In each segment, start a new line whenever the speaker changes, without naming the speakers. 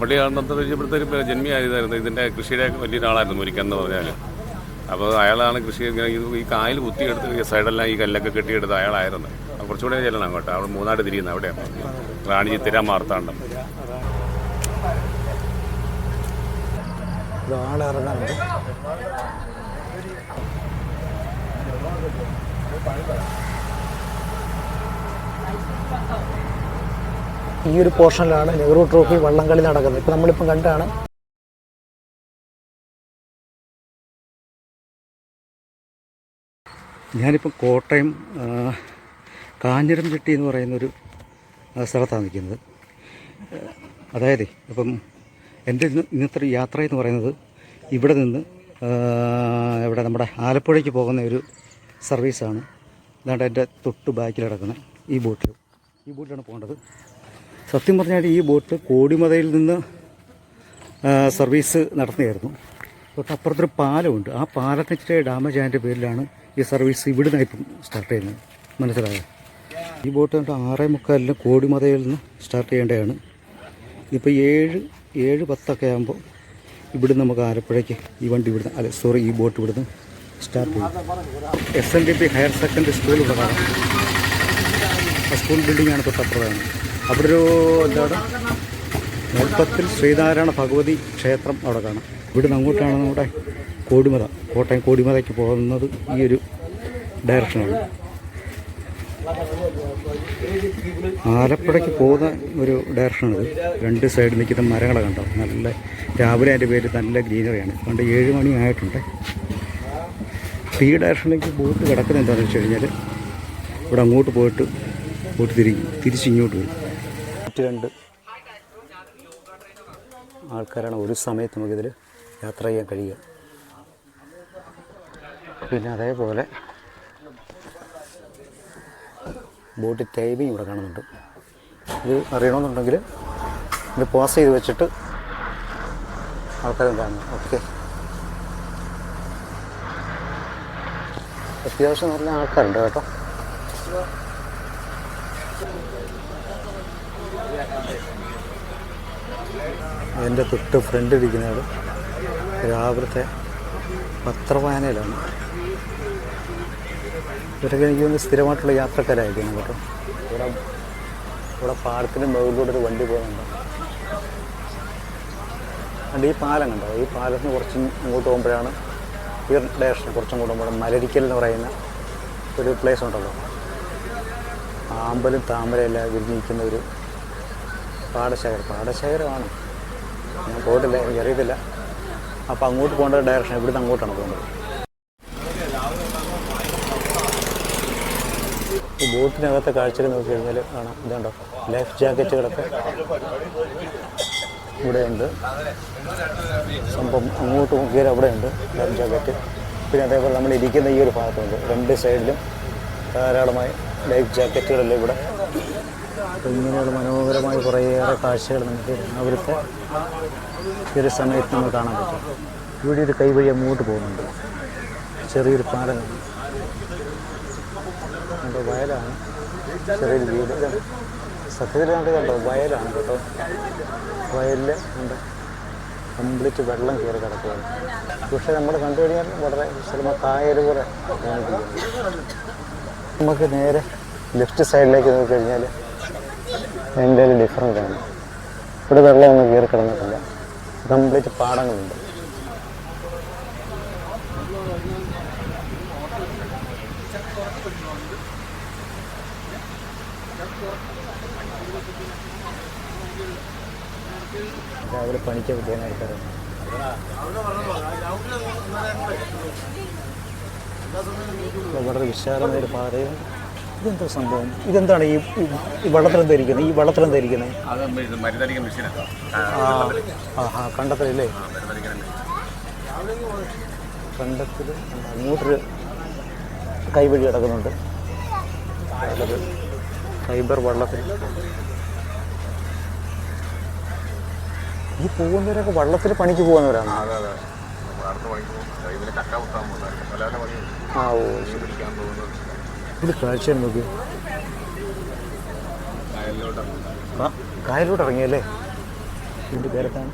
പള്ളി കാണുന്നത് ഇവിടുത്തെ ഒരു ജന്മിയായതായിരുന്നു. ഇതിൻ്റെ കൃഷിയുടെ വലിയൊരാളായിരുന്നു മുരിക്കൻ എന്ന് പറഞ്ഞാൽ. അപ്പോൾ അയാളാണ് കൃഷി ഈ കായൽ കുത്തിയെടുത്ത് ഈ സൈഡെല്ലാം ഈ കല്ലൊക്കെ കെട്ടിയെടുത്ത് അയാളായിരുന്നു. കുറച്ചുകൂടെ ചെല്ലണം അങ്ങോട്ട്. അവിടെ മൂന്നാട് തിരിയുന്നത് അവിടെയാണ് റാണി തിര മാർത്താണ്ഡം.
ഈ ഒരു പോർഷനിലാണ് നെഹ്റു ട്രോഫി വള്ളംകളി നടക്കുന്നത്. ഇപ്പം നമ്മളിപ്പം കണ്ടാണ്.
ഞാനിപ്പം കോട്ടയം കാഞ്ഞിരംചെട്ടി എന്ന് പറയുന്നൊരു സ്ഥലത്താണ് നിൽക്കുന്നത്. അതായത് ഇപ്പം എൻ്റെ ഇന്നത്തെ യാത്ര എന്ന് പറയുന്നത് ഇവിടെ നിന്ന് ഇവിടെ നമ്മുടെ ആലപ്പുഴയ്ക്ക് പോകുന്ന ഒരു സർവീസാണ്. അതാണ്ട് എൻ്റെ തൊട്ട് ബാക്കിൽ കിടക്കുന്ന ഈ ബോട്ടിലാണ് പോകേണ്ടത്. സത്യം പറഞ്ഞാൽ ഈ ബോട്ട് കോടിമതയിൽ നിന്ന് സർവീസ് നടത്തുകയായിരുന്നു. തൊട്ടപ്പുറത്തൊരു പാലമുണ്ട്. ആ പാലത്തിൻ്റെ ഡാമേജ് ആയതിൻ്റെ പേരിലാണ് ഈ സർവീസ് ഇവിടുന്ന് ഇപ്പം സ്റ്റാർട്ട് ചെയ്യുന്നത്. മനസ്സിലായോ? ഈ ബോട്ട് 6:45 കോടിമതയിൽ നിന്ന് സ്റ്റാർട്ട് ചെയ്യേണ്ടതാണ്. ഇപ്പോൾ 7:10 ആകുമ്പോൾ ഇവിടുന്ന് നമുക്ക് ആലപ്പുഴയ്ക്ക് ഈ ബോട്ട് ഇവിടുന്ന് സ്റ്റാർട്ട് ചെയ്യും. SNDP ഹയർ സെക്കൻഡറി സ്കൂൾ ഇവിടെ കാണാം. ആ സ്കൂൾ ബിൽഡിങ്ങാണ് തൊട്ടപ്പുറത്താണ്. അവിടെ ഒരു മേൽപ്പത്തിൽ ശ്രീനാരായണ ഭഗവതി ക്ഷേത്രം അവിടെ കാണാം. ഇവിടുന്ന് അങ്ങോട്ടാണ് നമ്മുടെ കോട്ടയം കോടിമതയ്ക്ക് പോകുന്നത്. ഈ ഒരു ഡയറക്ഷനാണ്. ആലപ്പുഴയ്ക്ക് പോകുന്ന ഒരു ഡയറക്ഷനാണിത്. രണ്ട് സൈഡിൽ നിൽക്കുന്ന മരങ്ങളെ കണ്ടോ? നല്ല രാവിലെ അതിൻ്റെ പേര് നല്ല ഗ്രീനറിയാണ്. പണ്ട് 7 മണി ആയിട്ടുണ്ട്. ഈ ഡയറക്ഷനിലേക്ക് ബോട്ട് കിടക്കുന്നത് എന്താണെന്ന് വെച്ച് കഴിഞ്ഞാൽ ഇവിടെ അങ്ങോട്ട് പോയിട്ട് ബോട്ട് തിരിച്ചിങ്ങോട്ട് പോയി. മറ്റ് 2 ആൾക്കാരാണ് ഒരു സമയത്ത് നമുക്കിതിൽ യാത്ര ചെയ്യാൻ കഴിയുക. പിന്നെ അതേപോലെ ബോട്ട് ടൈമിങ് ഇവിടെ കാണുന്നുണ്ട്. ഇത് അറിയണമെന്നുണ്ടെങ്കിൽ ഇത് പോസ് ചെയ്ത് വെച്ചിട്ട് ആൾക്കാരും കാണുന്നു. ഓക്കെ, അത്യാവശ്യം നല്ല ആൾക്കാരുണ്ട് കേട്ടോ. എൻ്റെ തൊട്ട് ഫ്രണ്ടിരിക്കുന്നത് രാവിലത്തെ പത്രവായനയിലാണ്. ഇവരൊക്കെ എനിക്ക് തോന്നുന്നു സ്ഥിരമായിട്ടുള്ള യാത്രക്കാരായിരിക്കണം കേട്ടോ. ഇവിടെ പാലത്തിൻ്റെ മുകളിലൂടെ ഒരു വണ്ടി പോകുന്നുണ്ട്. അതുകൊണ്ട് ഈ പാലം കണ്ടോ? ഈ പാലത്തിന് കുറച്ച് അങ്ങോട്ട് പോകുമ്പോഴാണ് ഈ ഡയറക്ഷൻ കുറച്ചും കൂടെ പോകുമ്പോൾ മലരിക്കൽ എന്ന് പറയുന്ന ഒരു പ്ലേസ് ഉണ്ടല്ലോ. ആമ്പലും താമരയെല്ലാം വിരിഞ്ഞിരിക്കുന്ന ഒരു പാടശേഖരമാണ്. ഞാൻ പോയിട്ടില്ല, എനിക്കറിയത്തില്ല. അപ്പോൾ അങ്ങോട്ട് പോകേണ്ട ഡയറക്ഷൻ ഇവിടുന്ന് അങ്ങോട്ടാണ് പോകേണ്ടത്. ഈ ബോട്ടിനകത്തെ കാഴ്ചകൾ നോക്കി കഴിഞ്ഞാൽ കാണാം. ഇതുണ്ടോ ലൈഫ് ജാക്കറ്റുകളൊക്കെ ഇവിടെയുണ്ട്. സംഭവം അങ്ങോട്ട് നോക്കിയാൽ അവിടെയുണ്ട് ലൈഫ് ജാക്കറ്റ്. പിന്നെ അതേപോലെ നമ്മൾ ഇരിക്കുന്ന ഈ ഒരു ഭാഗത്തുണ്ട്. 2 സൈഡിലും ധാരാളമായി ലൈഫ് ജാക്കറ്റുകളെല്ലാം ഇവിടെ. ഇങ്ങനെയുള്ള മനോഹരമായ കുറേയേറെ കാഴ്ചകൾ നമുക്ക് രാവിലത്തെ ഒരു സമയത്ത് നമുക്ക് കാണാൻ പറ്റും. ഇവിടെ ഒരു കൈവഴി അങ്ങോട്ട് പോകുന്നുണ്ട്. ചെറിയൊരു പാലം കണ്ടോ, വയലാണ്. ചെറിയൊരു വീട് സത്യത്തിൽ കണ്ടോ വയലാണ് കേട്ടോ. വയലിൽ ഉണ്ട് കംപ്ലീറ്റ് വെള്ളം കയറി കിടക്കുകയാണ്. പക്ഷേ നമ്മൾ കണ്ടു കഴിഞ്ഞാൽ വളരെ ചിലപ്പോൾ കായൽ പോലെ നമുക്ക് നേരെ ലെഫ്റ്റ് സൈഡിലേക്ക് നോക്കിക്കഴിഞ്ഞാൽ എൻ്റെ ഒരു ഡിഫറൻറ്റ് ആണ്. ഇവിടെ വെള്ളമൊന്നും കയറി കിടന്നിട്ടില്ല. കംപ്ലീറ്റ് പാടങ്ങളുണ്ട്. രാവിലെ പണിക്കൊക്കെ പോകുന്ന ആൾക്കാരാണ്. വളരെ വിശാലമായൊരു പാതയും. ഇതെന്താ സംഭവം? ഇതെന്താണ് ഈ വെള്ളത്തിലെന്താ ഇരിക്കുന്നത്? ഈ വെള്ളത്തിലെന്താ ഇരിക്കുന്നത്? കണ്ടത്തിലല്ലേ? കണ്ടത്തിൽ അങ്ങോട്ടൊരു കൈവഴി കിടക്കുന്നുണ്ട്. ഫൈബർ വെള്ളത്തിൽ ഈ പോകുന്നവരൊക്കെ വള്ളത്തിൽ പണിക്ക് പോകുന്നവരാണ്. ഇത് കാഴ്ച നോക്കി. കായലിലോട്ട് ഇറങ്ങിയല്ലേ?
ഇതിൻ്റെ പേരത്താണ്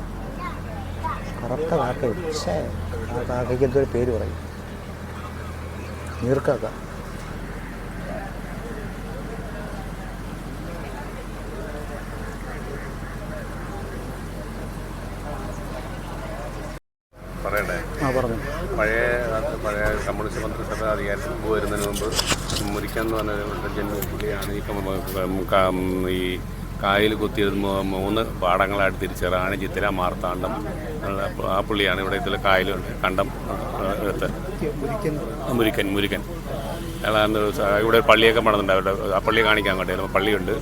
കറുത്ത കാക്ക. പക്ഷേ ആ കാക്കയ്ക്ക് എന്തൊരു പേര് പറയും, നീർക്കാക്ക.
പറയണ്ടേ?
പറഞ്ഞു.
പഴയ കമ്മ്യൂണിസ്റ്റ് മന്ത്രിസഭ അധികാരത്തിൽ വരുന്നതിന് മുമ്പ് മുരിക്കൻ എന്ന് പറഞ്ഞ ജന്മപുള്ളിയാണ് ഈ കായൽ കുത്തിയത് 3 പാടങ്ങളായിട്ട് തിരിച്ച് റാണി, ചിത്തിര, മാർത്താണ്ഡം. ആ പുള്ളിയാണ് ഇവിടെ ഇതിൽ കായലുണ്ട് കണ്ടം മുരിക്കൻ. അയാളാണ് ഇവിടെ പള്ളിയൊക്കെ പണിതുണ്ട്. അവരുടെ ആ പള്ളി കാണിക്കാൻ കേട്ടോ, പള്ളിയുണ്ട്.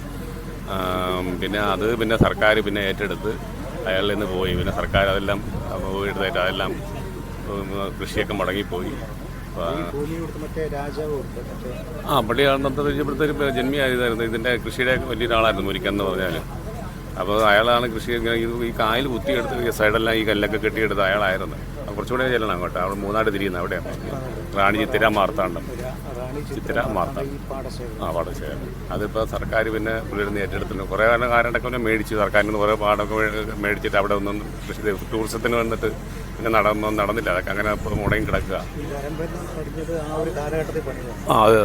പിന്നെ സർക്കാർ ഏറ്റെടുത്ത് അയാളിൽ നിന്ന് പോയി. പിന്നെ സർക്കാർ അതെല്ലാം എടുത്തായിട്ട് അതെല്ലാം കൃഷിയൊക്കെ മുടങ്ങിപ്പോയി. പള്ളി അന്നത്തെ ഇവിടുത്തെ ഒരു ജന്മിയായതായിരുന്നു. ഇതിൻ്റെ കൃഷിയുടെ വലിയൊരാളായിരുന്നു മുരിക്കൻ എന്ന് പറഞ്ഞാൽ. അപ്പോൾ അയാളാണ് കൃഷി ഈ കായൽ കുത്തിയെടുത്ത് ഈ സൈഡെല്ലാം ഈ കല്ലൊക്കെ കെട്ടിയെടുത്ത് അയാളായിരുന്നു. കുറച്ചുകൂടെ ചെല്ലണം അങ്ങോട്ട്. അവിടെ 3 തിരിയുന്നത് അവിടെയാണ്. റാണി, ചിത്തിര, മാർത്താണ്ഡം. പാടശേഖരം. അതിപ്പോൾ സർക്കാർ പിന്നെ പുള്ളിയിൽ നിന്ന് ഏറ്റെടുത്തിട്ടുണ്ട്. കുറേ കാലഘട്ടമൊക്കെ മേടിച്ചു. സർക്കാരിൽ നിന്ന് കുറേ പാടമൊക്കെ മേടിച്ചിട്ട് അവിടെ ഒന്നും കൃഷി ടൂറിസത്തിന് വന്നിട്ട് പിന്നെ നടന്നില്ല. അതൊക്കെ അങ്ങനെ മുടങ്ങി കിടക്കുക. അതെ.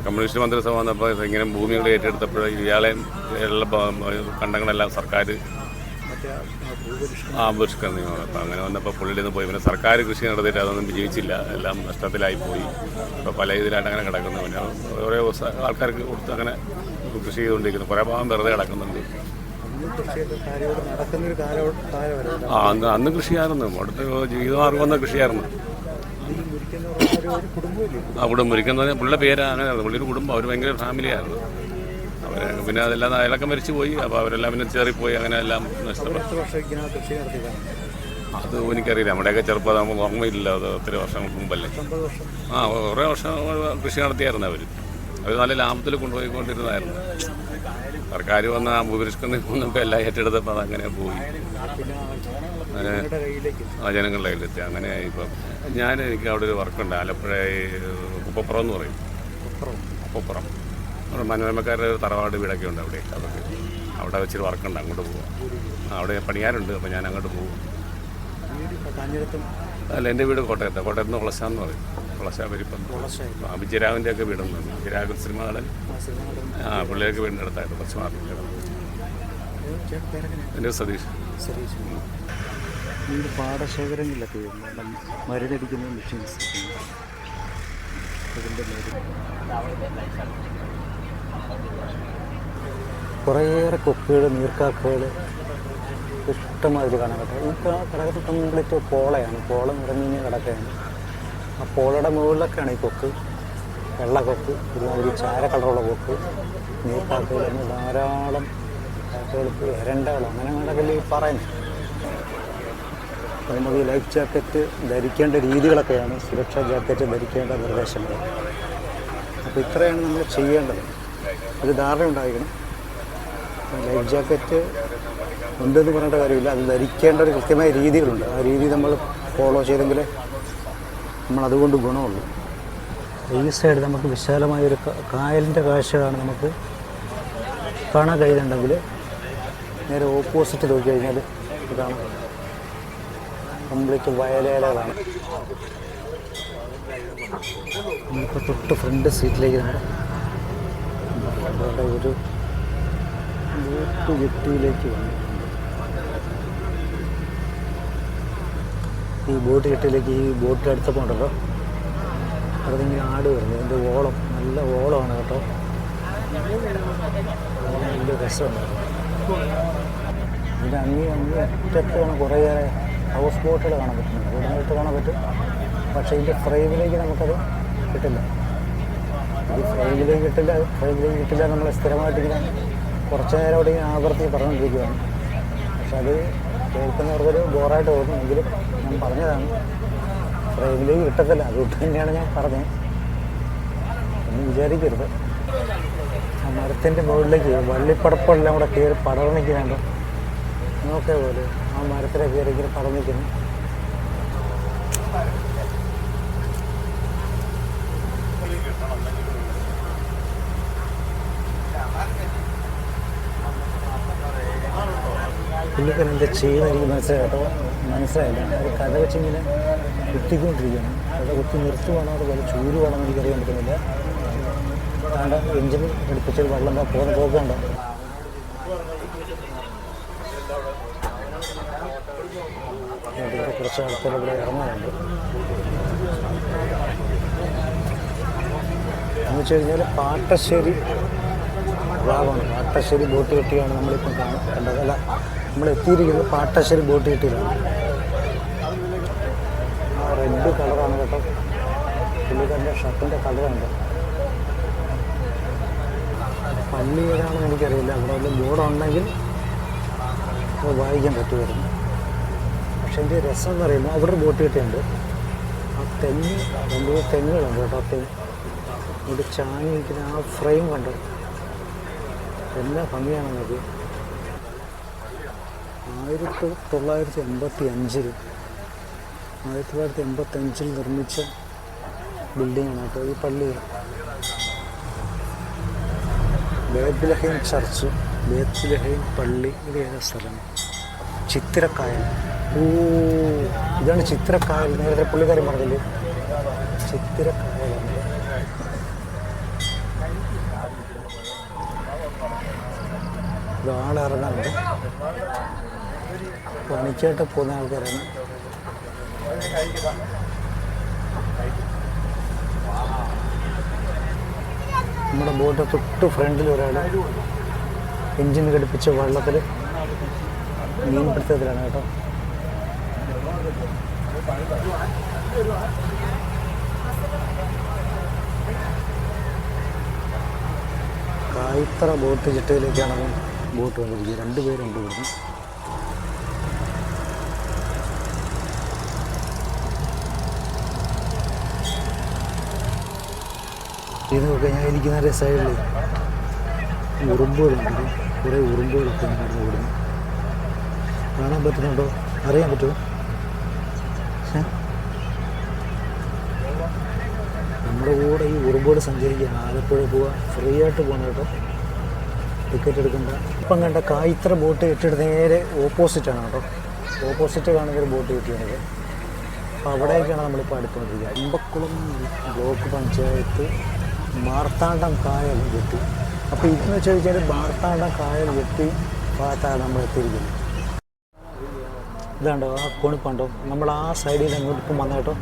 കമ്മ്യൂണിസ്റ്റ് മന്ത്രിസഭ വന്നപ്പോൾ ഇങ്ങനെ ഭൂമികൾ ഏറ്റെടുത്തപ്പോൾ ഇയാളെ കണ്ടങ്ങളെല്ലാം സർക്കാർ ആവിഷ്കരണം. അപ്പം അങ്ങനെ വന്നപ്പോൾ പുള്ളിയിൽ നിന്ന് പോയി. പിന്നെ സർക്കാർ കൃഷി നടത്തിയിട്ട് അതൊന്നും വിജയിച്ചില്ല. എല്ലാം നഷ്ടത്തിലായിപ്പോയി. ഇപ്പോൾ പല ഇതിലായിട്ട് അങ്ങനെ കിടക്കുന്നു. പിന്നെ ഓരോ ആൾക്കാർക്ക് കൊടുത്ത് അങ്ങനെ കൃഷി ചെയ്തുകൊണ്ടിരിക്കുന്നു. കുറേ ഭാഗം വെറുതെ കിടക്കുന്നുണ്ട്. അന്ന് കൃഷിയായിരുന്നു. അവിടുത്തെ ജീവിതമാർഗം വന്ന കൃഷിയായിരുന്നു. അവിടെ മുരിക്കുന്ന പുള്ളിയുടെ പേരാണ്. പുള്ളിയൊരു കുടുംബം, അവർ ഭയങ്കര ഫാമിലിയായിരുന്നു. അവർ പിന്നെ അതെല്ലാം അയാളൊക്കെ മരിച്ചു പോയി. അപ്പോൾ അവരെല്ലാം പിന്നെ ചേറിപ്പോയി. അങ്ങനെ എല്ലാം നഷ്ടപ്പെട്ടു. അത് എനിക്കറിയില്ല. നമ്മുടെയൊക്കെ ചെറുപ്പം നമുക്ക് ഓർമ്മയില്ല. അത് ഒത്തിരി വർഷങ്ങൾക്ക് മുമ്പല്ലേ. കുറേ വർഷം കൃഷി നടത്തിയായിരുന്നു അവർ. നല്ല ലാഭത്തിൽ കൊണ്ടുപോയിക്കൊണ്ടിരുന്നതായിരുന്നു. സർക്കാർ വന്ന ഭൂപരിഷ്കരണത്തിൽ എല്ലാം ഏറ്റെടുത്തപ്പോൾ അതങ്ങനെ പോയി. ജനങ്ങളുടെ കയ്യിലെത്തി. അങ്ങനെ ഇപ്പം എനിക്ക് അവിടെ ഒരു വർക്കുണ്ട്. ആലപ്പുഴ കുപ്പപ്പുറം എന്ന് പറയും. കുപ്പപ്പുറം മനോരമക്കാരുടെ ഒരു തറവാട് വീടൊക്കെ ഉണ്ട് അവിടെ. അതൊക്കെ അവിടെ വെച്ചൊരു വർക്കുണ്ട്. അങ്ങോട്ട് പോവാം. അവിടെ പണിയാറുണ്ട്. അപ്പോൾ ഞാൻ അങ്ങോട്ട് പോകും. അല്ല, എൻ്റെ വീട് കോട്ടയത്ത് നിന്ന് കുളശാന്ന് പറയും. കുളശ പരിപ്പം വിജയരാഘവൻ്റെ ഒക്കെ വീടുണ്ട്. വിജയരാഘവൻ സിനിമ നടൻ. പുള്ളിയൊക്കെ വീടിൻ്റെ അടുത്തായിട്ട് കുറച്ച് മാറില്ല. എൻ്റെ സതീഷ്.
പാടശേഖരങ്ങളിലൊക്കെ മരുന്നടിക്കുന്ന മെഷീൻസ്. കുറേയേറെ കൊക്കുകൾ, നീർക്കാക്കകൾ ഇഷ്ടമാതിരി കാണാൻ പറ്റും. ഈ കിടക്കുന്ന കംപ്ലീറ്റ് പോളയാണ്. പോള നിറഞ്ഞ് കിടക്കുകയാണ്. ആ പോളയുടെ മുകളിലൊക്കെയാണ് ഈ കൊക്ക്. വെള്ളക്കൊക്ക്, ഒരുമാതിരി ചാര കളറുള്ള കൊക്ക്, നീർക്കാക്കകൾ എന്ന് ധാരാളം കാക്കകൾക്ക് എരണ്ടകൾ അങ്ങനെ കണ്ടല്ലേ ഈ പറയുന്നത്. നമുക്ക് ലൈഫ് ജാക്കറ്റ് ധരിക്കേണ്ട രീതികളൊക്കെയാണ് സുരക്ഷാ ജാക്കറ്റ് ധരിക്കേണ്ട നിർദ്ദേശങ്ങൾ. അപ്പോൾ ഇത്രയാണ് നമ്മൾ ചെയ്യേണ്ടത്. ഒരു ധാരണ ഉണ്ടായിരിക്കണം. ലൈഫ് ജാക്കറ്റ് ഉണ്ടെന്ന് പറയേണ്ട കാര്യമില്ല. അത് ധരിക്കേണ്ട ഒരു കൃത്യമായ രീതികളുണ്ട്. ആ രീതി നമ്മൾ ഫോളോ ചെയ്തെങ്കിൽ നമ്മളതുകൊണ്ട് ഗുണമുള്ളൂ. ഈ സൈഡ് നമുക്ക് വിശാലമായൊരു കായലിൻ്റെ കാഴ്ചയാണ് നമുക്ക് കാണാൻ കഴിയുന്നുണ്ടെങ്കിൽ നേരെ ഓപ്പോസിറ്റ് നോക്കി കഴിഞ്ഞാൽ ഇതാണ് കംപ്ലീറ്റ് വയലേലകളാണ്. നമ്മളിപ്പോൾ തൊട്ട് ഫ്രണ്ട് സീറ്റിലേക്ക് നമ്മുടെ ഒരു ബോട്ട് ജെട്ടിയിലേക്ക് വന്നു. ഈ ബോട്ട് ജെട്ടിയിലേക്ക് ഈ ബോട്ട് അടുത്തപ്പോൾ ഉണ്ടല്ലോ അതിങ്ങനെ ആട് വരുന്നത്. അതിൻ്റെ ഓളം നല്ല ഓളമാണ് കേട്ടോ. നല്ല രസമുണ്ട്. ഇതിൻ്റെ അങ്ങേ അറ്റത്ത് കാണാൻ കുറേയേറെ ഹൗസ് ബോട്ടുകൾ കാണാൻ പറ്റുന്നുണ്ട്. കൂടുതലായിട്ട് കാണാൻ പറ്റും. പക്ഷേ ഇതിൻ്റെ ഫ്രെയിമിലേക്ക് നമുക്കത് കിട്ടില്ല. ഇത് ഫ്രെയിമിലേക്ക് കിട്ടില്ല. നമ്മൾ സ്ഥിരമായിട്ടിങ്ങനെ കുറച്ച് നേരം അവിടെ ആവർത്തി പറഞ്ഞുകൊണ്ടിരിക്കുകയാണ്. പക്ഷെ അത് കേൾക്കുന്നവർക്കൊരു ബോറായിട്ട് തോന്നും. എങ്കിലും ഞാൻ പറഞ്ഞതാണ്, ഫ്രെയിമിലേക്ക് കിട്ടത്തില്ല. അതുകൊണ്ട് തന്നെയാണ് ഞാൻ പറഞ്ഞത്. ഒന്നും വിചാരിക്കരുത്. ആ മരത്തിൻ്റെ മുകളിലേക്ക് വള്ളിപ്പടപ്പെല്ലാം കൂടെ കയറി പടർന്നിക്കുന്നുണ്ട്. നോക്കേ പോലെ ആ മരത്തിലെ കയറി ഇങ്ങനെ പടർന്നിക്കുന്നു. പുള്ളിക്കാരൻ എന്താ ചെയ്യുന്നത് എനിക്ക് മനസ്സിലായിട്ടോ, മനസ്സിലായില്ല. അത് കഥ വെച്ചിങ്ങനെ കുത്തിക്കൊണ്ടിരിക്കുകയാണ്. കഥ കുത്തി നിർത്തുവാണോ അതുപോലെ ചൂരുവാണോ എന്ന് എനിക്കറിയാൻ പറ്റുന്നില്ല. താണ്ട എഞ്ചിൻ എടുപ്പിച്ചൊരു വെള്ളം പോകുന്ന പോക്കുണ്ടോ. ഇവിടെ കുറച്ച് ആൾക്കാർ ഇവിടെ ഇറങ്ങാനുണ്ട്. എന്ന് വെച്ച് കഴിഞ്ഞാൽ പാട്ടശ്ശേരി ഭാഗമാണ്. പാട്ടശ്ശേരി ബോട്ട് കെട്ടിയാണ് നമ്മളിപ്പം കണ്ടത്. അല്ല, നമ്മൾ എത്തിയിരിക്കുന്നത് പാട്ടശ്ശേരി ബോട്ട് കെട്ടിയിലാണ്. ആ റെഡ് കളറാണ് കേട്ടോ പുള്ളിക്കാരൻ്റെ ഷർട്ടിൻ്റെ കളറുണ്ട്. പള്ളി ഏതാണെന്ന് എനിക്കറിയില്ല. അവിടെ വല്ല ബോർഡുണ്ടെങ്കിൽ അത് വായിക്കാൻ പറ്റുമായിരുന്നു. പക്ഷെ എൻ്റെ രസം എന്ന് പറയുമ്പോൾ അവിടെ ഒരു ബോട്ട് കെട്ടിയുണ്ട്. ആ തെങ്ങ് 2 തെങ്ങുകളുണ്ട് കേട്ടോ. തെങ്ങ് ഇവിടെ ചാഞ്ഞ് നിൽക്കുന്ന ആ ഫ്രെയിം കണ്ടോ, എന്നാ ഭംഗിയാണ് നമുക്ക്. 1985 നിർമ്മിച്ച ബിൽഡിങ്ങാണ് കേട്ടോ ഈ പള്ളി. ബേത്ലഹേം ചർച്ച്, ബേത്ലഹേം പള്ളി. ഇത് ഏതാ സ്ഥലം? ചിത്തിരക്കായൽ. ഓ, ഇതാണ് ചിത്തിരക്കായൽ. നേരത്തെ പുള്ളിക്കാരൻ പറഞ്ഞില്ലേ, ചിത്തിരക്കായലാണ്. ആളിറങ്ങാറുണ്ട്. പണിക്കായിട്ട് പോകുന്ന ആൾക്കാരാണ്. നമ്മുടെ ബോട്ട് തൊട്ട് ഫ്രണ്ടിൽ ഒരാൾ എഞ്ചിൻ ഘടിപ്പിച്ച വെള്ളത്തിൽ മീൻപിടുത്തത്തിലാണ് കേട്ടോ. കായിത്തറ ബോട്ട് ചിട്ടയിലേക്കാണ് ബോട്ട് വന്നിരിക്കുന്നത്. 2 പേരുണ്ട് ഇവിടുന്ന്. ഇത് നോക്കുക, ഞാൻ ഇരിക്കുന്ന സൈഡിൽ ഉറുമ്പുകളുണ്ട്. കുറേ ഉറുമ്പുകളൊക്കെ നടന്നു വിടുന്നു. കാണാൻ പറ്റുന്നുണ്ടോ? അറിയാൻ പറ്റുമോ? നമ്മുടെ കൂടെ ഈ ഉറുമ്പുകൾ സഞ്ചരിക്കുകയാണ്. ആലപ്പുഴ പോവുക, ഫ്രീ ആയിട്ട് പോകണം കേട്ടോ, ടിക്കറ്റ് എടുക്കണ്ട. ഇപ്പം കണ്ട കായിത്തറ ബോട്ട് കെട്ടിയിട്ട് നേരെ ഓപ്പോസിറ്റാണ് കേട്ടോ. ഓപ്പോസിറ്റ് കാണുന്ന ഒരു ബോട്ട് കെട്ടിയാണിത്. അപ്പോൾ അവിടേക്കാണ് നമ്മളിപ്പോൾ അടുത്തുകൊണ്ടിരിക്കുക. അമ്പക്കുളം ബ്ലോക്ക് പഞ്ചായത്ത് മാർത്താണ്ഡം കായൽ കെട്ടി. അപ്പോൾ ഇതെന്ന് വെച്ച് കഴിഞ്ഞാൽ മാർത്താണ്ഡം കായൽ കെട്ടി ഭാഗത്താണ് നമ്മൾ എത്തിയിരിക്കുന്നത്. ഇതാണ്ടോ ആ കോണിപ്പണ്ടോ, നമ്മൾ ആ സൈഡിൽ അങ്ങോട്ട് ഇപ്പം വന്ന കേട്ടോ.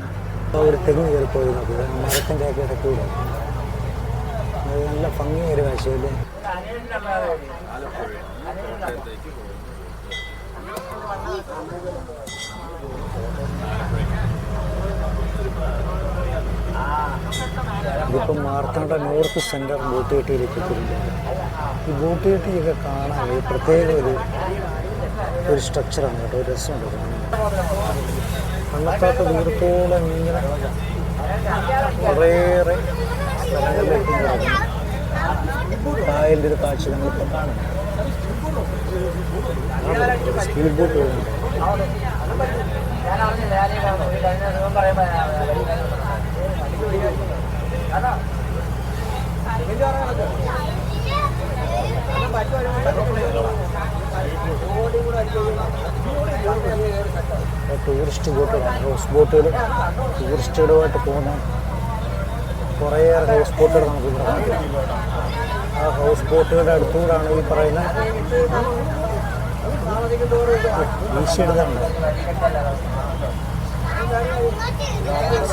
ഒരു തെങ്ങ് കയറി പോയി നോക്കുക, മരത്തിൻ്റെ ഒക്കെ ഇടയ്ക്ക് കൂടെ. അത് നല്ല ഭംഗിയൊരു കാഴ്ചയല്ലേ. ഇതിപ്പം മാർത്താണ്ഡ നോർത്ത് സെൻറ്റർ ബോട്ട് കെട്ടിയിലേക്ക് എത്തിയിട്ടുണ്ട്. ഈ ബോട്ട് കെട്ടിയൊക്കെ കാണാൻ പ്രത്യേക ഒരു സ്ട്രക്ചറാണ് കേട്ടോ. ഒരു രസമുണ്ട് കാണാൻ. കണ്ണത്താത്ത ദൂരത്തോളം ഇങ്ങനെ കുറേയേറെ സ്ഥലങ്ങളിലേക്ക് കായലിൻ്റെ ഒരു കാഴ്ച നമ്മളിപ്പോൾ കാണും. സ്പീഡ് ബോട്ട് പോകുന്നുണ്ട്. ടൂറിസ്റ്റ് ബോട്ടുകളാണ്, ഹൗസ് ബോട്ടുകൾ. ടൂറിസ്റ്റുകളുമായിട്ട് പോകുന്ന കുറേയേറെ ഹൗസ് ബോട്ടുകൾ നമുക്ക് ഇവിടെ കാണാം. ആ ഹൗസ് ബോട്ടുകളുടെ അടുത്തുകൂടാണ് ഈ പറയുന്ന വീശിയെടുക്കുന്നുണ്ട്.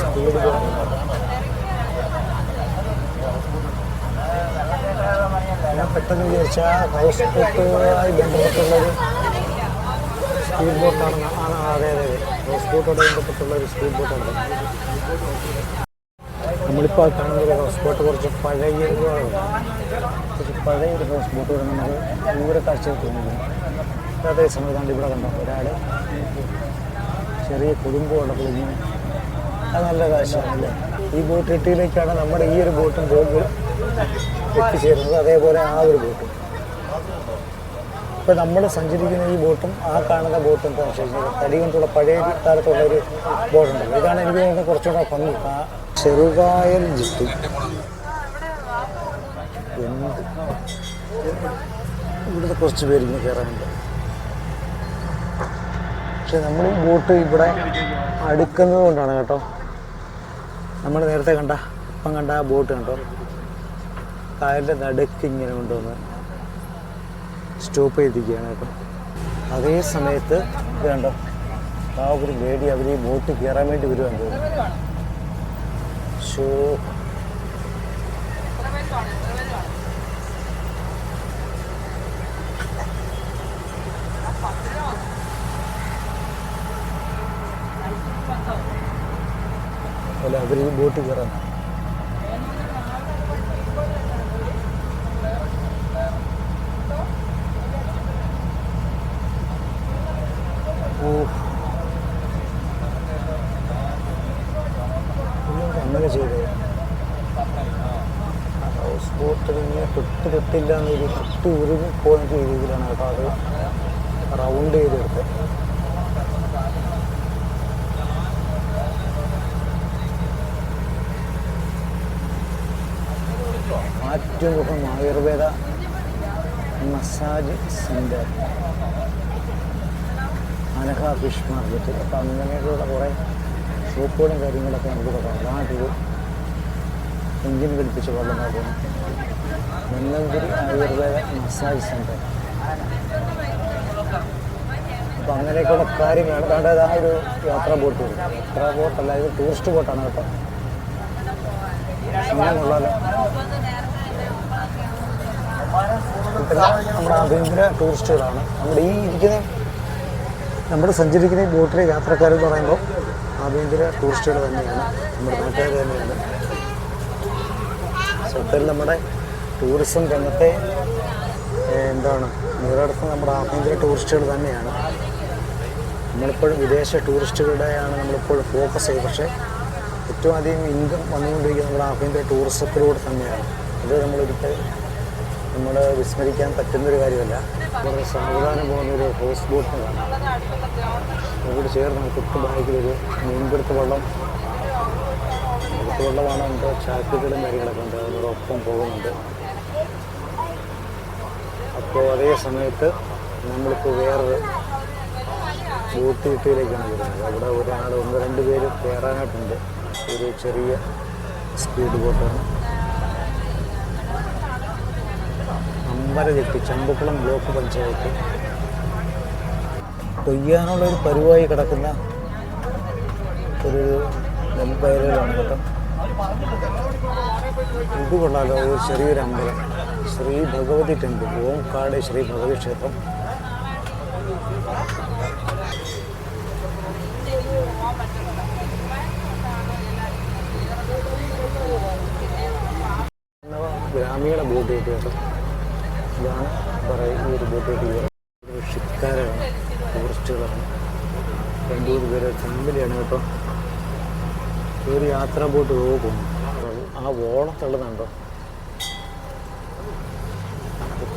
സ്പീഡ് ബോട്ട് ഞാൻ പെട്ടെന്ന് വിചാരിച്ചാൽ ഹൗസ് ബോട്ടുമായി ബന്ധപ്പെട്ടുള്ളൊരു സ്പീഡ് ബോട്ടാണ്. അതെ അതെ അതെ, ഹൗസ് ബോട്ടോട് ബന്ധപ്പെട്ടുള്ളൊരു സ്പീഡ് ബോട്ടുണ്ട്. നമ്മളിപ്പോൾ കാണുന്നൊരു ഹൗസ് ബോട്ട് കുറച്ച് പഴയൊരു ഹൗസ് ബോട്ട് നമുക്ക് ദൂരെ കാഴ്ച തോന്നുന്നു. അതേ സമയത്താണ് ഇവിടെ കണ്ടോ ഒരാൾ ചെറിയ കുടുംബമുള്ളപ്പോൾ ഇങ്ങനെ. അത് നല്ല കാഴ്ചയാണല്ലേ. ഈ ബോട്ട് കെട്ടിയിലേക്കാണ് നമ്മുടെ ഈ ഒരു ബോട്ടും പോകുമ്പോൾ എത്തിച്ചേരുന്നത്. അതേപോലെ ആ ഒരു ബോട്ടും. ഇപ്പോൾ നമ്മൾ സഞ്ചരിക്കുന്ന ഈ ബോട്ടും ആ കാണുന്ന ബോട്ടും എന്താണെന്ന് വെച്ച് കഴിഞ്ഞാൽ തടി കൊണ്ടുള്ള പഴയ കാലത്തുള്ളൊരു ബോട്ടുണ്ടല്ലോ. ഇതാണ് എനിക്ക് തോന്നുന്നത് കുറച്ചുകൂടെ ഭംഗി. ആ ചെറുകായൽ ജെട്ടി ഇവിടുത്തെ കുറച്ച് പേരിങ്ങനെ കയറാനുണ്ട്. പക്ഷെ നമ്മൾ ഈ ബോട്ട് ഇവിടെ അടുക്കുന്നത് കൊണ്ടാണ് കേട്ടോ. നമ്മൾ നേരത്തെ ഇപ്പം കണ്ട ആ ബോട്ട് കണ്ടോ, കായലിൻ്റെ നടുക്ക് ഇങ്ങനെ കൊണ്ടുവന്ന് സ്റ്റോപ്പ് ചെയ്തിരിക്കുകയാണ് കേട്ടോ. അതേ സമയത്ത് ഇത് കണ്ടോ, ആ ഒരു ലേഡി അവർ ഈ ബോട്ട് കയറാൻ വേണ്ടി വരുവാൻ തോന്നുന്നു. ഷോ അല്ല, അവർ ഈ ബോട്ട് കയറാൻ അങ്ങനെ ചെയ്തേ. ഹൗസ് ബോട്ടിൽ ഇങ്ങനെ തൊട്ടില്ല എന്നൊരു ഉരുങ്ങി പോകുന്ന രീതിയിലാണ് കേട്ടോ അത് റൗണ്ട് ചെയ്തെടുത്ത്. Attumukham Ayurveda massage centre, Anagha fish market. അപ്പം അങ്ങനെയൊക്കെയുള്ള കുറേ ഷോപ്പുകളും കാര്യങ്ങളൊക്കെ നമുക്ക് കാണാം. നാട്ടിൽ എഞ്ചിൻ ഘടിപ്പിച്ച് വെള്ളം നോക്കുന്നു. നെല്ലംകുരി ആയുർവേദ മസാജ് സെൻ്റർ. അപ്പം അങ്ങനെയൊക്കെയുള്ള കാര്യങ്ങളാണ്. അതായത് ആ ഒരു യാത്രാ ബോട്ട് വരും. യാത്രാ ബോട്ടല്ല, ഇത് ടൂറിസ്റ്റ് ബോട്ടാണ് കേട്ടോ. അങ്ങനെയുള്ളല്ലോ നമ്മുടെ ആഭ്യന്തര ടൂറിസ്റ്റുകളാണ് നമ്മൾ സഞ്ചരിക്കുന്ന ഈ ബോട്ടിലെ യാത്രക്കാരെന്ന് പറയുമ്പോൾ ആഭ്യന്തര ടൂറിസ്റ്റുകൾ തന്നെയാണ്, നമ്മുടെ നാട്ടുകാർ തന്നെയാണ്. സത്യത്തിൽ നമ്മുടെ ടൂറിസം രംഗത്തെ നിലനിർത്തുന്ന നമ്മുടെ ആഭ്യന്തര ടൂറിസ്റ്റുകൾ തന്നെയാണ്. നമ്മളിപ്പോഴും വിദേശ ടൂറിസ്റ്റുകളുടെയാണ് നമ്മളിപ്പോഴും ഫോക്കസ് ചെയ്ത്, പക്ഷേ ഏറ്റവും അധികം ഇൻകം വന്നുകൊണ്ടിരിക്കുന്നത് നമ്മുടെ ആഭ്യന്തര ടൂറിസത്തിലൂടെ തന്നെയാണ്. അത് നമ്മൾ വിസ്മരിക്കാൻ പറ്റുന്നൊരു കാര്യമല്ല. വളരെ സാവധാനം പോകുന്നൊരു ഹൗസ് ബോട്ടിന് കാണാം. ഇവിടെ ചേർന്ന് തൊട്ട് ബാക്കിലൊരു മീൻപിടുത്ത വെള്ളമാണ്. ഉണ്ട് ചാക്കുകളും കാര്യങ്ങളൊക്കെ ഉണ്ട്, അതിനോടൊപ്പം പോകുന്നുണ്ട്. അപ്പോൾ അതേ സമയത്ത് നമ്മളിപ്പോൾ വേറൊരു ബോട്ട് കിട്ടിയിലേക്കാണ് വരുന്നത്. അവിടെ ഒരാൾ 1-2 പേര് കയറാനായിട്ടുണ്ട്. ഒരു ചെറിയ സ്പീഡ് ബോട്ടാണ്. അമ്പലചെട്ടി, ചമ്പക്കുളം ബ്ലോക്ക് പഞ്ചായത്ത്. കൊയ്യാനുള്ളൊരു പരുവായി കിടക്കുന്ന ഒരു നെൽവയലുകളാണ് കേട്ടോ. ഇത് കൊള്ളാലോ, ഒരു ചെറിയൊരു അമ്പലം, ശ്രീ ഭഗവതി ടെമ്പിൾ, ഓംകാട് ശ്രീ ഭഗവതി ക്ഷേത്രം. ഗ്രാമീണ ബോട്ട് കിട്ടി കേട്ടോ. ഇതാണ് ഈ ഒരു ബോട്ട് കിട്ടി. ഷിക്കാരാണ്, ടൂറിസ്റ്റുകളാണ്. 2-3 പേര് ഫാമിലിയാണ് കേട്ടോ. ഒരു യാത്രാ ബോട്ട് പോകുന്നു. ആ ഓളം തള്ളുന്നുണ്ടോ,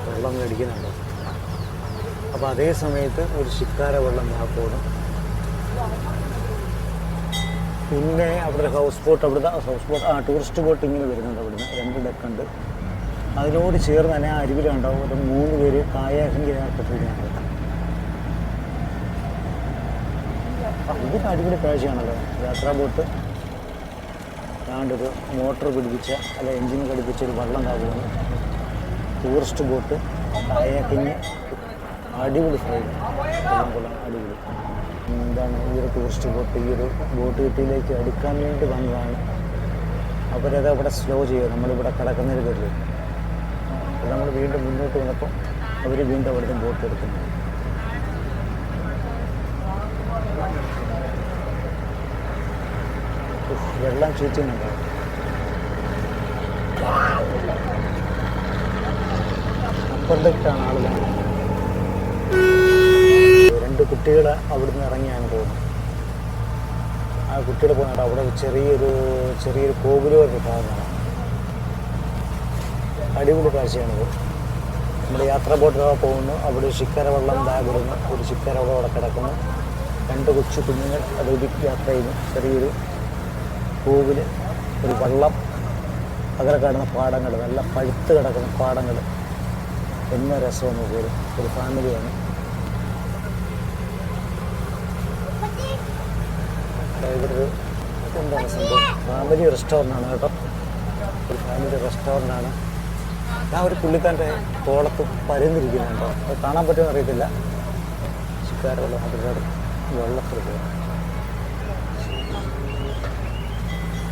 വെള്ളം മേടിക്കുന്നുണ്ടോ. അപ്പോൾ അതേ സമയത്ത് ഒരു ശിക്കാര വെള്ളം പോകുന്നു. പിന്നെ അവിടെ ഹൗസ് ബോട്ട്, ടൂറിസ്റ്റ് ബോട്ട് ഇങ്ങനെ വരുന്നുണ്ട്. അവിടുന്ന് 2 ഡെക്കുണ്ട്. അതിനോട് ചേർന്ന് തന്നെ ആ അരുവിലുണ്ടാവും ഒരു 3 പേര് കായാക്കിങ് ഏർപ്പെട്ടിരിക്കുകയാണ്. ഇതൊക്കെ അടിപൊളി കാഴ്ചയാണല്ലോ. യാത്രാ ബോട്ട് ഒരു മോട്ടർ പിടിപ്പിച്ച എൻജിൻ ഘടിപ്പിച്ചൊരു വള്ളം താകുന്നു. ടൂറിസ്റ്റ് ബോട്ട്, കായാക്കിങ്, അടിപൊളി ഫ്രൈഡ് അടിപൊളി. ഈ ഒരു ടൂറിസ്റ്റ് ബോട്ട് ഈ ഒരു ബോട്ട് കിട്ടിയിലേക്ക് അടുക്കാൻ വേണ്ടി വന്നതാണ്. അവരത് അവിടെ സ്ലോ ചെയ്യുക. നമ്മളിവിടെ കിടക്കുന്നതിന് പേരിൽ നമ്മൾ വീണ്ടും മുന്നോട്ട് വന്നപ്പോൾ അവർ വീണ്ടും അവിടുത്തെ ബോട്ട് എടുക്കുന്നു. വെള്ളം ചുറ്റുന്നുണ്ടോ. അപ്പുറത്തേക്കാണ് ആളുകൾ. 2 കുട്ടികൾ അവിടുന്ന് ഇറങ്ങിയാണ് പോകുന്നത്. ആ കുട്ടികൾ പോകുന്നുണ്ട്. അവിടെ ചെറിയൊരു കോവിലൊക്കെ കാണുന്നതാണ്. അടിപൊളി കാഴ്ചയാണിത്. നമ്മുടെ യാത്രാ ബോട്ടിലൊക്കെ പോകുന്നു. അവിടെ ഒരു ശിക്കര വെള്ളം ഇടുന്നു. ഒരു ശിക്കര അവിടെ കിടക്കുന്നു. 2 കൊച്ചു കുഞ്ഞുങ്ങൾ അത് യാത്ര ചെയ്യുന്നു. ചെറിയൊരു കോവിൽ, ഒരു വള്ളം, അതിൽ കാണുന്ന പാടങ്ങൾ, നല്ല പഴുത്ത് കിടക്കുന്ന പാടങ്ങൾ. എന്ന രസമെന്ന് പോലും ഒരു ഫാമിലിയാണ്. ഇതൊരു എന്താണ് സംഭവം, ഫാമിലി റെസ്റ്റോറൻ്റാണ് കേട്ടോ. ഒരു ഫാമിലി റെസ്റ്റോറൻ്റാണ്. ഞാൻ ഒരു പുള്ളിക്കാരൻ്റെ തോളത്ത് പരന്നിരിക്കുന്നുണ്ടോ, അത് കാണാൻ പറ്റുമെന്ന് അറിയത്തില്ല. ശിക്കാരുള്ള അതിലൂടെ വെള്ളത്തിൽ പോകും.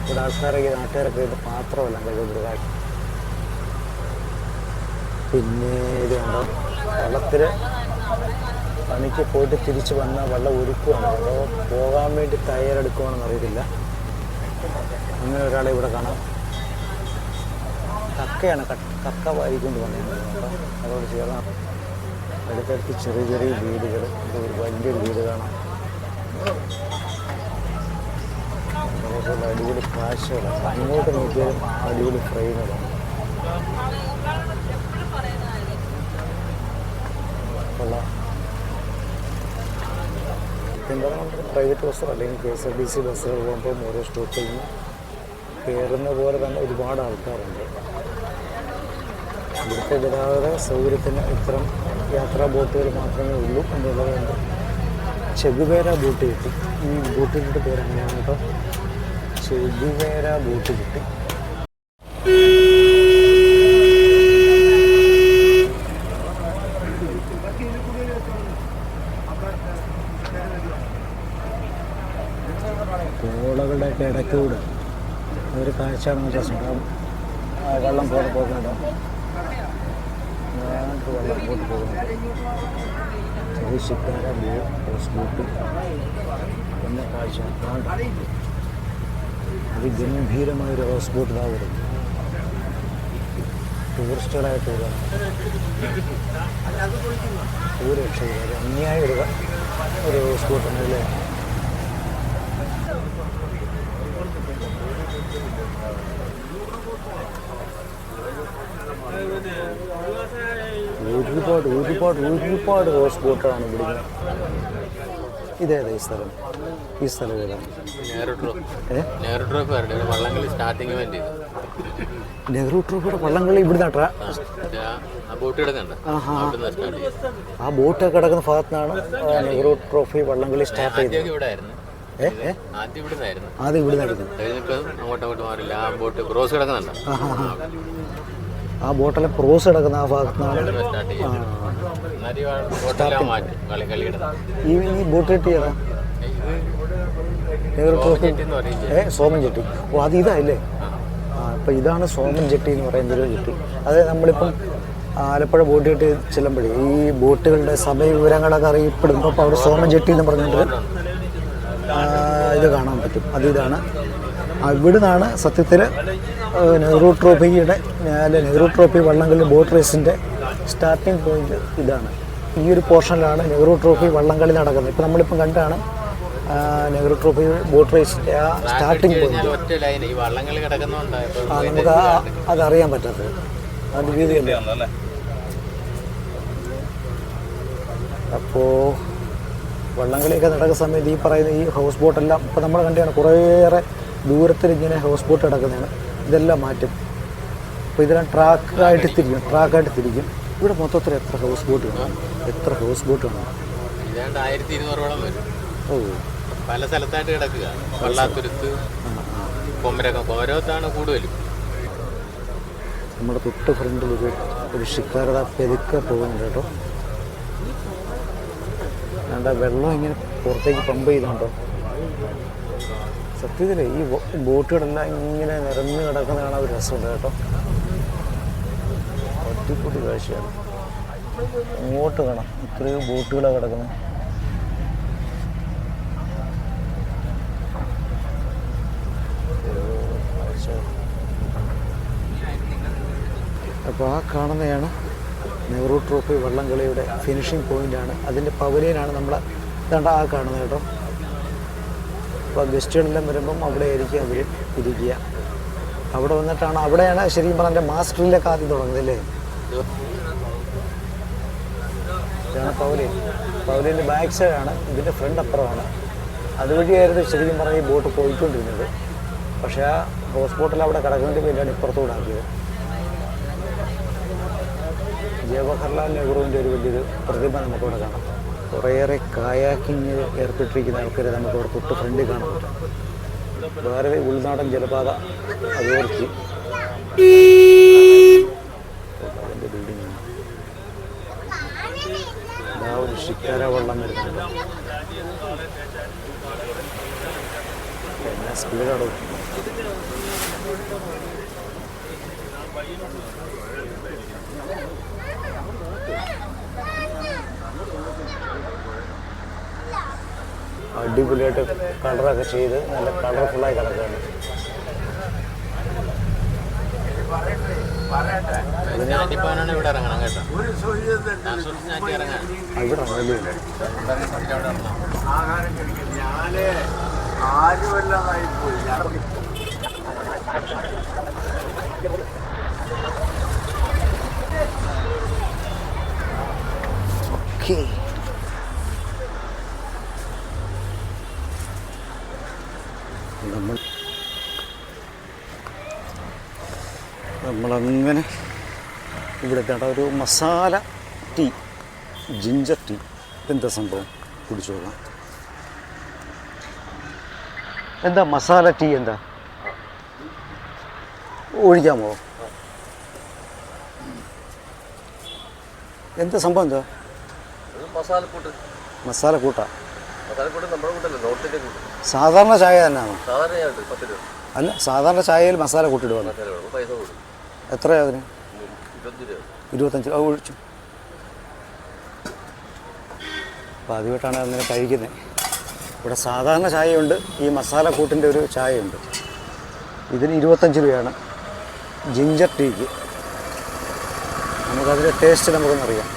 ഇവിടെ നാട്ടുകാരൊക്കെ ഇത് പാത്രമല്ല കഴിയുമ്പോൾ. പിന്നെ ഇത് കണ്ടോ, വെള്ളത്തിൽ പണിക്ക് പോയിട്ട് തിരിച്ച് വന്ന വെള്ളം ഒരുക്കുകയാണ്. അതോ പോകാൻ വേണ്ടി തയ്യാറെടുക്കുകയാണെന്ന് അറിയത്തില്ല. അങ്ങനെ ഒരാളെ ഇവിടെ കാണാം. കക്കയാണ്, കക്ക വാരിക്കൊണ്ട് വന്നതാണ് കേട്ടോ. അതോട് ചേർന്ന് അടുത്തടുത്ത് ചെറിയ ചെറിയ വീടുകൾ. ഒരു വലിയൊരു വീട് കാണാം. അതേപോലെ അടിപൊളി കാഴ്ചകളാണ്. അങ്ങോട്ട് നോക്കിയാലും അടിപൊളി ഫ്രെയിമുകളാണ്. എന്താ നമുക്ക് പ്രൈവറ്റ് ബസ്സോ അല്ലെങ്കിൽ KSRTC ബസ്സുകൾ പോകുമ്പോൾ ഓരോ സ്റ്റോപ്പിൽ നിന്ന് കയറുന്ന പോലെ തന്നെ ഒരുപാട് ആൾക്കാരുണ്ട്. ഇവിടുത്തെ ഗതാഗത സൗകര്യത്തിന് ഇത്തരം യാത്രാ ബോട്ടുകൾ മാത്രമേ ഉള്ളൂ എന്നുള്ളതുകൊണ്ട് ചെഗുവേര ബോട്ട് കിട്ടി. ഈ ബോട്ടിൻ്റെ പേര് അങ്ങനെയാണ് കേട്ടോ, ചെഗുവേര ബോട്ട് കിട്ടി. തോളകളുടെയൊക്കെ ഇടയ്ക്കൂടെ ഒരു കാഴ്ചയാണ് രസം. വെള്ളം പോലെ പോകുന്നുണ്ടോ, വേണ്ട വെള്ളം പോട്ട് പോകുന്നുണ്ട്. ചെറിയ ശിക്കാര ഹൗസ് ബോട്ട് എന്ന കാഴ്ച. അതിഗംഭീരമായൊരു ഹൗസ് ബോട്ട് ഇതാ വരുന്നു. ടൂറിസ്റ്റുകളായിട്ട് വരികയാണ്. ഒരു രക്ഷയില്ല, ഒരു അന്യായ ഒരു ഹൗസ് ബോട്ടാണ് അല്ലേ. ഒരുപാട് ഹൗസ് ബോട്ടാണ് ഇവിടെ. ഇതേതാ ഈ സ്ഥലം? ഈ സ്ഥലം ഏതാണ്? നെഹ്റു ട്രോഫിയുടെ വള്ളംകളി ഇവിടെ നട്ടാ. ആ ബോട്ട് കിടക്കുന്ന ഭാഗത്തുനിന്നാണ് നെഹ്റു ട്രോഫി വള്ളംകളി സ്റ്റാർട്ട് ചെയ്തത്. ആദ്യം ഇവിടെ നടക്കും. ആ ബോട്ടെല്ലാം ക്രോസ് കിടക്കുന്ന ആ ഭാഗത്തുനിന്നാണ് ഈ ബോട്ട് കിട്ടിയതാ നെഹ്റു ട്രോഫി. സോമൻ ജെട്ടി. ഓ, അത് ഇതായില്ലേ. അപ്പം ഇതാണ് സോമൻ ജെട്ടി എന്ന് പറയുന്നൊരു ജെട്ടി. അത് നമ്മളിപ്പം ആലപ്പുഴ ബോട്ട് ജെട്ടി ചെല്ലുമ്പോഴേ ഈ ബോട്ടുകളുടെ സമയ വിവരങ്ങളൊക്കെ അറിയപ്പെടുമ്പോൾ അപ്പോൾ അവിടെ സോമൻ ജെട്ടി എന്ന് പറഞ്ഞിട്ട് ഇത് കാണാൻ പറ്റും. ഇതാണ് ഇവിടെ നിന്നാണ് സത്യത്തിൽ നെഹ്റു ട്രോഫിയുടെ നെഹ്റു ട്രോഫി വള്ളംകളി ബോട്ട് റേസിൻ്റെ സ്റ്റാർട്ടിംഗ് പോയിന്റ് ഇതാണ്. ഈ ഒരു പോർഷനിലാണ് നെഹ്റു ട്രോഫി വള്ളംകളി നടക്കുന്നത്. ഇപ്പം നമ്മളിപ്പം കണ്ടാണ് നെഹ്റു ട്രോഫി ബോട്ട് റേസിൻ്റെ ആ സ്റ്റാർട്ടിംഗ് പോയിന്റ്. നമുക്ക് അതറിയാൻ പറ്റാത്തത് അത് രീതിയല്ലേ. അപ്പോൾ വള്ളംകളിയൊക്കെ നടക്കുന്ന സമയത്ത് ഈ പറയുന്ന ഈ ഹൗസ് ബോട്ടെല്ലാം ഇപ്പോൾ നമ്മൾ കണ്ടാണ് കുറേയേറെ ദൂരത്തിൽ ഇങ്ങനെ ഹൗസ് ബോട്ട് കിടക്കുന്നതാണ്. ഇതെല്ലാം മാറ്റും. അപ്പോൾ ഇതെല്ലാം ട്രാക്കായിട്ട് തിരിക്കും. ഇവിടെ മൊത്തത്തിൽ എത്ര ഹൗസ് ബോട്ട് കാണും? ഓ,
പല സ്ഥലത്തായിട്ട് കിടക്കുക. വള്ളാത്തുരുത്ത്, കൊമരകത്താണ് കൂടുതലും.
നമ്മുടെ തൊട്ട് ഫ്രണ്ടിൽ ഒരു ഷിക്കാരത പെരുക്കെ പോകുന്നുണ്ട് കേട്ടോ. വേണ്ട വെള്ളം ഇങ്ങനെ പുറത്തേക്ക് പമ്പ് ചെയ്തുണ്ടോ. സത്യത്തിൽ ഈ ബോട്ടുകളെല്ലാം ഇങ്ങനെ നിറഞ്ഞു കിടക്കുന്നതാണ് ഒരു രസമുണ്ട് കേട്ടോ. അടിപൊളി കാഴ്ചയാണ്. അങ്ങോട്ട് കാണാം ഇത്രയും ബോട്ടുകളാണ് കിടക്കുന്നത്. അപ്പോൾ ആ കാണുന്നതാണ് നെഹ്റു ട്രോഫി വള്ളംകളിയുടെ ഫിനിഷിംഗ് പോയിൻ്റാണ്. അതിൻ്റെ പവലിയനാണ് നമ്മൾ ഇതാണ്ട് ആ കാണുന്നത് കേട്ടോ. അപ്പോൾ ഗസ്റ്റുകളെല്ലാം വരുമ്പം അവിടെ ആയിരിക്കും അവർ ഇരിക്കുക. അവിടെ വന്നിട്ടാണ് അവിടെയാണ് ശരിക്കും പറഞ്ഞാൽ എൻ്റെ മാസ്റ്ററിലൊക്കെ ആദ്യം തുടങ്ങുന്നത് അല്ലേ. ഇതാണ് പവലിയൻ്റെ ബാക്ക് സൈഡാണ്, ഇതിൻ്റെ ഫ്രണ്ട് അപ്പുറമാണ്. അതുവഴിയായിരുന്നു ശരിക്കും പറഞ്ഞാൽ ഈ ബോട്ട് പോയിക്കൊണ്ടിരുന്നത്. പക്ഷേ ആ ഹൗസ് ബോട്ടിൽ അവിടെ കിടക്കുന്നതിൻ്റെ പേരിലാണ് ഇപ്പുറത്തോടെ ആക്കിയത്. ജവഹർലാൽ നെഹ്റുവിൻ്റെ ഒരു വലിയൊരു പ്രതിമ നമുക്കിവിടെ കാണാം. കുറേയേറെ കായാക്കിങ് ഏർപ്പെട്ടിരിക്കുന്ന ആൾക്കാരെ നമുക്ക് ഇവിടെ തൊട്ട് ഫ്രണ്ടിൽ കാണാൻ പറ്റും. വേറെ ഉൾനാടൻ ജലപാത അതോറിറ്റി അതിൻ്റെ ബിൽഡിങ്ങാണ്. ഇതാ ഒരു ശിക്കാര വെള്ളം വരുന്നുണ്ട്. എന്നാ സ്പീഡാടോ. അടിപൊളിയായിട്ട് കളറൊക്കെ ചെയ്ത് നല്ല കളർഫുള്ളായി കിടക്കുകയാണ്.
ഇവിടെ ഇറങ്ങണം കേട്ടോ.
ഇവിടെ ഇറങ്ങല്ലേ. ഓക്കേ, നമ്മളങ്ങനെ ഇവിടെ ഒരു മസാല ടീ, ജിഞ്ചർ ടീ. എന്താ സംഭവം കുടിച്ചു നോക്കാം. എന്താ മസാല ടീ? എന്താ ഒഴിക്കാമോ? എന്താ സംഭവം? എന്താ മസാല കൂട്ടാ? സാധാരണ ചായ തന്നെയാണോ? അല്ല, സാധാരണ ചായയിൽ മസാല കൂട്ടിടുവാണ്. എത്രയാ അതിന്? 25 രൂപ. ഒഴിച്ചു. അപ്പോൾ ആദ്യമായിട്ടാണ് അങ്ങനെ കഴിക്കുന്നത്. ഇവിടെ സാധാരണ ചായയുണ്ട്, ഈ മസാല കൂട്ടിൻ്റെ ഒരു ചായയുണ്ട്. ഇതിന് 25 രൂപയാണ് ജിഞ്ചർ ടീക്ക്. നമുക്കതിൻ്റെ ടേസ്റ്റ് നമുക്കൊന്നറിയാം.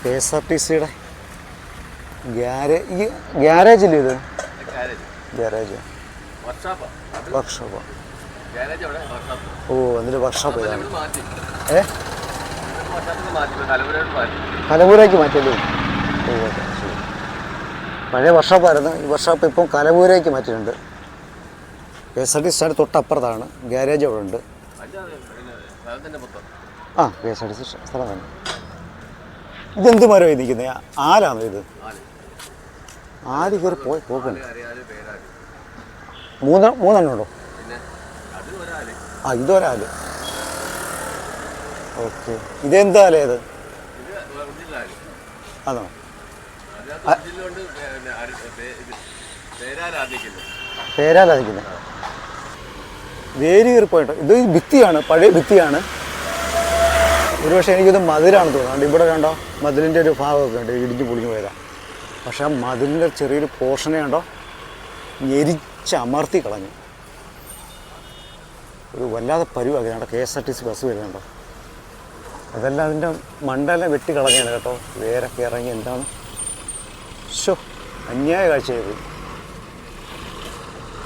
KSRTCയുടെ ഗ്യാരേജില്ലേ ഇത്? ഗ്യാരേജ് വർക്ക്ഷോപ്പാ. ഓ, എന്നിട്ട് വർക്ക്ഷോപ്പ് ഇതാണ്. കലവൂരേക്ക് മാറ്റിയല്ലേ? ഓ, ശരി. പഴയ വർക്ക്ഷോപ്പായിരുന്നു. ഈ വർക്ക്ഷോപ്പ് ഇപ്പം കലവൂരേക്ക് മാറ്റിയിട്ടുണ്ട്. KSRTC stand തൊട്ടപ്പുറത്താണ്. ഗ്യാരേജ് അവിടെ ഉണ്ട്. ആ, KSRTC സ്ഥലം തന്നെ. ഇതെന്ത് മരമായി നിൽക്കുന്നത്? ആലാണോ ഇത്? ആല് കയറി പോക്കണ്ട. മൂന്നെണ്ണം ഉണ്ടോ? ആ, ഇതൊരാല്. ഓക്കെ, ഇതെന്താ ആല? ഏത് ആണോ? പേരാലാതിക്കുന്നത്. വേര് കയറിപ്പോയിട്ടോ. ഇത് ഭിത്തിയാണ്, പഴയ ഭിത്തിയാണ്. ഒരുപക്ഷെ എനിക്കിത് മതിലാണ് തോന്നുന്നുണ്ട്. ഇവിടെ കണ്ടോ, മതിലിൻ്റെ ഒരു ഭാഗമൊക്കെ ഉണ്ട്, ഇടിഞ്ഞ് പൊളിഞ്ഞു പോയതാണ്. പക്ഷെ ആ മതിലിൻ്റെ ചെറിയൊരു പോർഷനെ കണ്ടോ ഞെരിച്ചമർത്തി കളഞ്ഞു. ഒരു വല്ലാതെ പരുവാക്കി. കേട്ടോ, KSRTC ബസ് വരുന്നുണ്ടോ? അതെല്ലാം അതിൻ്റെ മണ്ടെല്ലാം വെട്ടി കളഞ്ഞാണ് കേട്ടോ. വേരൊക്കെ ഇറങ്ങി. എന്താണ് അന്യായ കാഴ്ചയായി പോയി.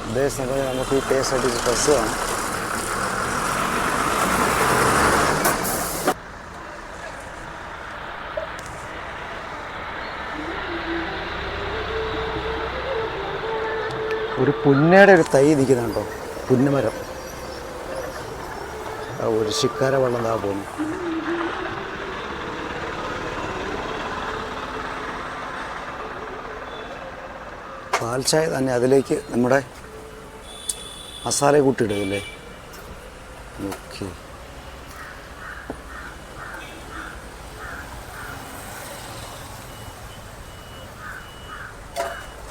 അതേ സമയം നമുക്ക് ഈ KSRTC ബസ് കാണാം. ഒരു പുന്നയുടെ ഒരു തൈ നിൽക്കുന്നുണ്ടോ? പുന്നമരം. ഒരു ശിക്കാര വെള്ളം താ പോകുന്നു. പാൽച്ചായ തന്നെ. അതിലേക്ക് നമ്മുടെ മസാല കൂട്ടിയിടുകയല്ലേ? ഓക്കെ,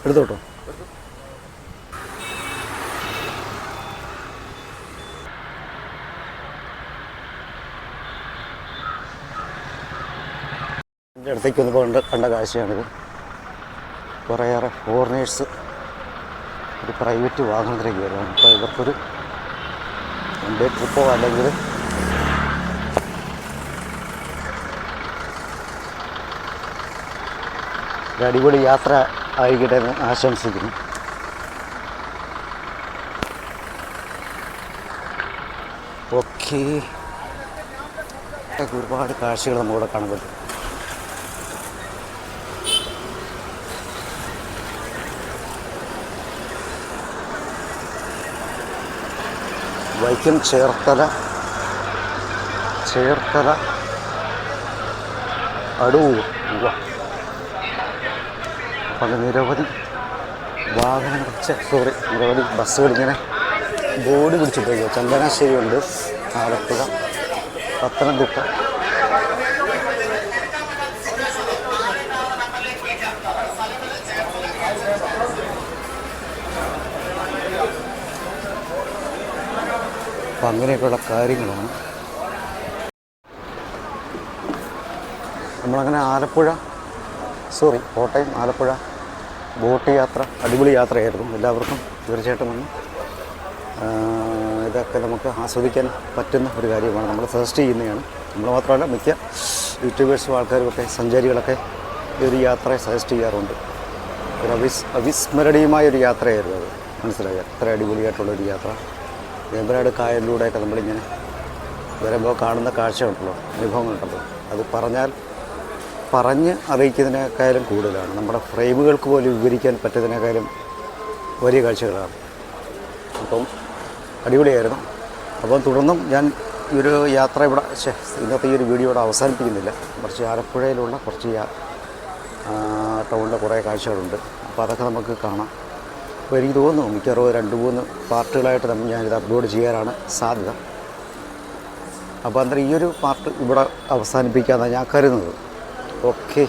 എടുത്തോട്ടോ. എൻ്റെ അടുത്തേക്ക് വന്നപ്പോൾ കണ്ട കാഴ്ചയാണിത്. കുറേയേറെ ഫോറിനേഴ്സ് ഒരു പ്രൈവറ്റ് വാഹനത്തിലേക്ക് വരുവാണ്. അപ്പോൾ ഇവർക്കൊരു വൺ ഡേ ട്രിപ്പോ അല്ലെങ്കിൽ ഒരു അടിപൊളി യാത്ര ആയിരിക്കട്ടെ എന്ന് ആശംസിക്കുന്നു. ഓക്കെ, ഒരുപാട് കാഴ്ചകൾ നമുക്കിവിടെ കാണാൻ പറ്റും. വൈക്കം ചേർത്തല
ചേർത്തല അടൂർ. അപ്പം അത് നിരവധി വാഹനങ്ങൾ നിരവധി ബസ്സുകൾ ഇങ്ങനെ ബോർഡ് പിടിച്ചിട്ടേക്കുക. ചങ്ങനാശ്ശേരി ഉണ്ട്, ആലപ്പുഴ, പത്തനംതിട്ട. അപ്പം അങ്ങനെയൊക്കെയുള്ള കാര്യങ്ങളാണ്. നമ്മളങ്ങനെ കോട്ടയം ആലപ്പുഴ ബോട്ട് യാത്ര അടിപൊളി യാത്രയായിരുന്നു. എല്ലാവർക്കും തീർച്ചയായിട്ടും വന്ന് ഇതൊക്കെ നമുക്ക് ആസ്വദിക്കാൻ പറ്റുന്ന ഒരു കാര്യമാണ്. നമ്മൾ സജസ്റ്റ് ചെയ്യുന്നതാണ്. നമ്മൾ മാത്രമല്ല, മിക്ക യൂട്യൂബേഴ്സും ആൾക്കാരുമൊക്കെ സഞ്ചാരികളൊക്കെ ഈ ഒരു യാത്രയെ സജസ്റ്റ് ചെയ്യാറുണ്ട്. ഒരു അവിസ്മരണീയമായൊരു യാത്രയായിരുന്നു അത്. മനസ്സിലായി, അത്ര അടിപൊളിയായിട്ടുള്ളൊരു യാത്ര. വേമ്പനാട് കായലിലൂടെയൊക്കെ നമ്മളിങ്ങനെ വരുമ്പോൾ കാണുന്ന കാഴ്ചയുണ്ടല്ലോ, അനുഭവങ്ങളുണ്ടല്ലോ, അത് പറഞ്ഞ് അറിയിക്കുന്നതിനേക്കാളും കൂടുതലാണ്. നമ്മുടെ ഫ്രെയിമുകൾക്ക് പോലും വിവരിക്കാൻ പറ്റുന്നതിനേക്കാളും വലിയ കാഴ്ചകളാണ്. അപ്പം അടിപൊളിയായിരുന്നു. അപ്പം തുടർന്നും ഞാൻ ഈ ഒരു യാത്ര ഇന്നത്തെ ഈ ഒരു വീഡിയോ ഇവിടെ അവസാനിപ്പിക്കുന്നില്ല. കുറച്ച് ആലപ്പുഴയിലുള്ള കുറച്ച് ടൗണിലെ കുറേ കാഴ്ചകളുണ്ട്. അപ്പോൾ അതൊക്കെ നമുക്ക് കാണാം. അപ്പോൾ എനിക്ക് തോന്നുന്നു മിക്കവാറും 2-3 പാർട്ടുകളായിട്ട് ഞാനിത് അപ്ലോഡ് ചെയ്യാനാണ് സാധ്യത. അപ്പോൾ അന്നേരം ഈ ഒരു പാർട്ട് ഇവിടെ അവസാനിപ്പിക്കാമെന്നാണ് ഞാൻ കരുതുന്നത്. ഓക്കെ.